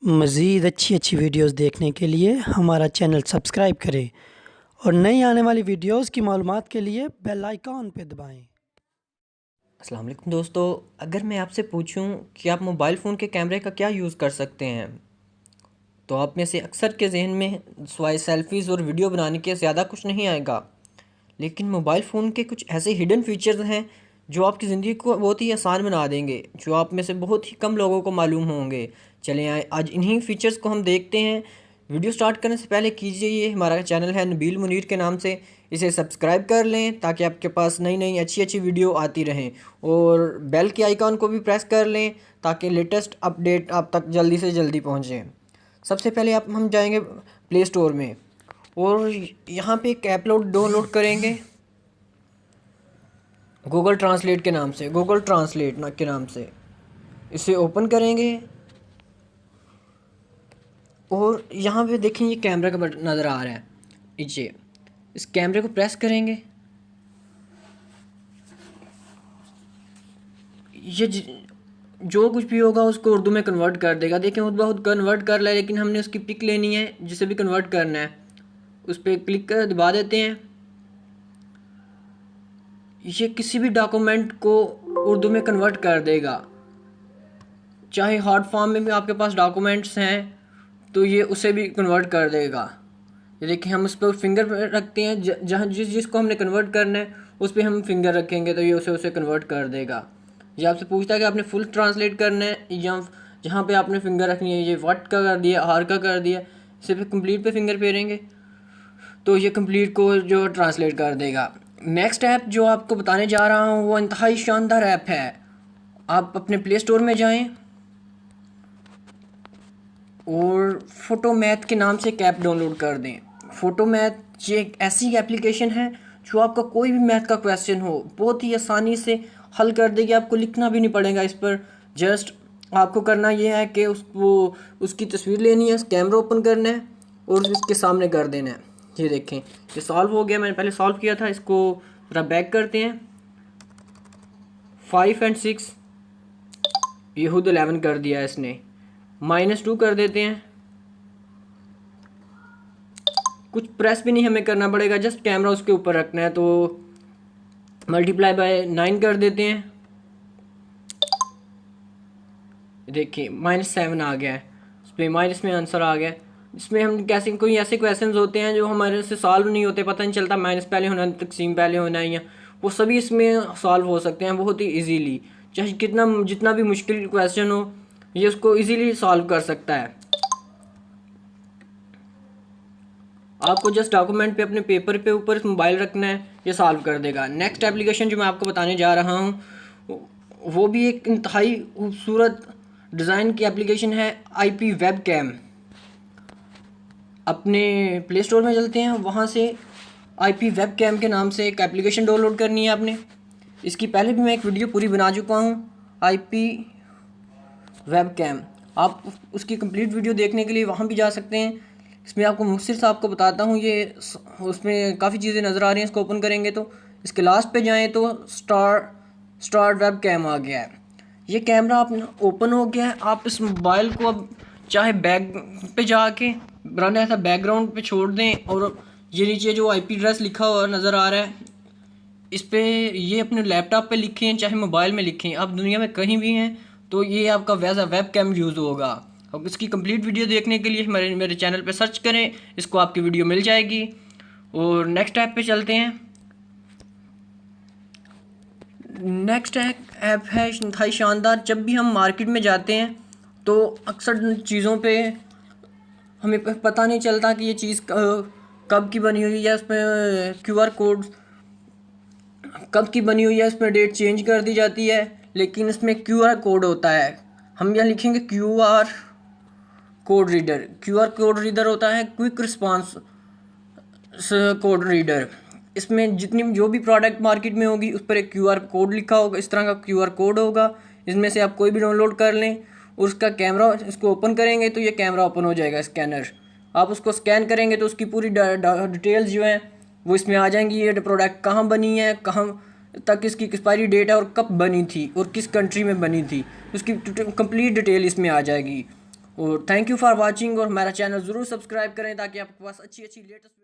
मज़ीद अच्छी अच्छी वीडियोस देखने के लिए हमारा चैनल सब्सक्राइब करें और नई आने वाली वीडियोस की मालूमात के लिए बेल आइकॉन पे दबाएं। अस्सलाम वालेकुम दोस्तों, अगर मैं आपसे पूछूं कि आप मोबाइल फ़ोन के कैमरे का क्या यूज़ कर सकते हैं तो आप में से अक्सर के जहन में सिवाय सेल्फ़ीज़ और वीडियो बनाने के ज़्यादा कुछ नहीं आएगा। लेकिन मोबाइल फ़ोन के कुछ ऐसे हिडन फीचर्स हैं जो आपकी ज़िंदगी को बहुत ही आसान बना देंगे, जो आप में से बहुत ही कम लोगों को मालूम होंगे। चलें आए आज इन्हीं फीचर्स को हम देखते हैं। वीडियो स्टार्ट करने से पहले कीजिए, ये हमारा चैनल है नबील मुनीर के नाम से, इसे सब्सक्राइब कर लें ताकि आपके पास नई नई अच्छी अच्छी वीडियो आती रहें, और बेल के आइकॉन को भी प्रेस कर लें ताकि लेटेस्ट अपडेट आप तक जल्दी से जल्दी पहुँचें। सबसे पहले हम जाएंगे प्ले स्टोर में और यहाँ पे एक ऐप डाउनलोड करेंगे गूगल ट्रांसलेट के नाम से, गूगल ट्रांसलेट के नाम से इसे ओपन करेंगे और यहाँ पे देखें ये कैमरा का बटन नज़र आ रहा है नीचे, इस कैमरे को प्रेस करेंगे। ये जो कुछ भी होगा उसको उर्दू में कन्वर्ट कर देगा। देखें खुद बहुत कन्वर्ट कर रहा है, लेकिन हमने उसकी पिक लेनी है जिसे भी कन्वर्ट करना है, उस पर क्लिक कर दबा देते हैं। ये किसी भी डॉक्यूमेंट को उर्दू में कन्वर्ट कर देगा, चाहे हार्ड फॉर्म में भी आपके पास डॉक्यूमेंट्स हैं तो ये उसे भी कन्वर्ट कर देगा। ये देखिए हम उस पर फिंगर रखते हैं, जहाँ जिसको हमने कन्वर्ट करना है उस पर हम फिंगर रखेंगे तो ये उसे कन्वर्ट कर देगा। ये आपसे पूछता है कि आपने फुल ट्रांसलेट करना है या जहाँ पे आपने फिंगर रखनी है, ये व्हाट का कर दिया, आर का कर दिया, सिर्फ कंप्लीट पे फिंगर फेरेंगे तो ये कंप्लीट को जो ट्रांसलेट कर देगा। नेक्स्ट ऐप जो आपको बताने जा रहा हूँ वो इंतहाई शानदार ऐप है। आप अपने प्ले स्टोर में जाएं और फ़ोटो मैथ के नाम से एक ऐप डाउनलोड कर दें। फ़ोटो मैथ ये एक ऐसी एप्लीकेशन है जो आपका कोई भी मैथ का क्वेश्चन हो बहुत ही आसानी से हल कर देगी। आपको लिखना भी नहीं पड़ेगा इस पर, जस्ट आपको करना ये है कि उसकी तस्वीर लेनी है, कैमरा ओपन करना है और उसके सामने कर देना है। ये देखें ये सॉल्व हो गया, मैंने पहले सॉल्व किया था। इसको ज़रा बैक करते हैं, 5 और 6 ये खुद 11 कर दिया है इसने। -2 कर देते हैं, कुछ प्रेस भी नहीं हमें करना पड़ेगा, जस्ट कैमरा उसके ऊपर रखना है। तो मल्टीप्लाई बाय 9 कर देते हैं, देखिए -7 आ गया है, इस पर माइनस में आंसर आ गया। इसमें हम कैसे कोई ऐसे क्वेश्चंस होते हैं जो हमारे से सॉल्व नहीं होते, पता नहीं चलता माइनस पहले होना है तकसीम पहले होना है, या वो सभी इसमें सॉल्व हो सकते हैं बहुत ही इजीली। चाहे जितना भी मुश्किल क्वेश्चन हो ये उसको इजीली सॉल्व कर सकता है। आपको जस्ट डॉक्यूमेंट पे अपने पेपर पे ऊपर मोबाइल रखना है, ये सॉल्व कर देगा। नेक्स्ट एप्लीकेशन जो मैं आपको बताने जा रहा हूँ वो भी एक इंतहाई खूबसूरत डिज़ाइन की एप्लीकेशन है, IP वेब कैम। अपने प्ले स्टोर में चलते हैं, वहाँ से IP वेब कैम के नाम से एक एप्लीकेशन डाउनलोड करनी है आपने। इसकी पहले भी मैं एक वीडियो पूरी बना चुका हूँ, IP वेब कैम। आप उसकी कंप्लीट वीडियो देखने के लिए वहाँ भी जा सकते हैं। इसमें आपको मुख्तसर से आपको बताता हूँ, ये उसमें काफ़ी चीज़ें नज़र आ रही हैं। इसको ओपन करेंगे तो इसके लास्ट पे जाएं तो स्टार्ट वेब कैम आ गया है। ये कैमरा आप ओपन हो गया है। आप इस मोबाइल को अब चाहे बैक पे जाके बनाना ऐसा बैकग्राउंड पे छोड़ दें और ये नीचे जो IP एड्रेस लिखा हुआ नज़र आ रहा है इस पर ये अपने लैपटॉप पे लिखें चाहे मोबाइल में लिखें, आप दुनिया में कहीं भी हैं तो ये आपका वैसा वेब कैम यूज़ होगा। अब इसकी कंप्लीट वीडियो देखने के लिए मेरे चैनल पे सर्च करें, इसको आपकी वीडियो मिल जाएगी। और नेक्स्ट ऐप पे चलते हैं। नेक्स्ट ऐप है इंतहाई शानदार। जब भी हम मार्केट में जाते हैं तो अक्सर चीज़ों पे हमें पता नहीं चलता कि ये चीज़ कब की बनी हुई है, उसमें QR कोड कब की बनी हुई है, उसमें डेट चेंज कर दी जाती है, लेकिन इसमें QR कोड होता है। हम यहाँ लिखेंगे QR कोड रीडर होता है, क्विक रिस्पांस कोड रीडर। इसमें जितनी जो भी प्रोडक्ट मार्केट में होगी उस पर एक QR कोड लिखा होगा, इस तरह का QR कोड होगा। इसमें से आप कोई भी डाउनलोड कर लें और उसका कैमरा इसको ओपन करेंगे तो ये कैमरा ओपन हो जाएगा, स्कैनर। आप उसको स्कैन करेंगे तो उसकी पूरी डिटेल्स जो हैं वो इसमें आ जाएंगी। ये प्रोडक्ट कहाँ बनी है, कहाँ तक इसकी एक्सपायरी डेट है और कब बनी थी और किस कंट्री में बनी थी, उसकी कंप्लीट डिटेल इसमें आ जाएगी। और थैंक यू फॉर वाचिंग, और हमारा चैनल ज़रूर सब्सक्राइब करें ताकि आपके पास अच्छी अच्छी लेटेस्ट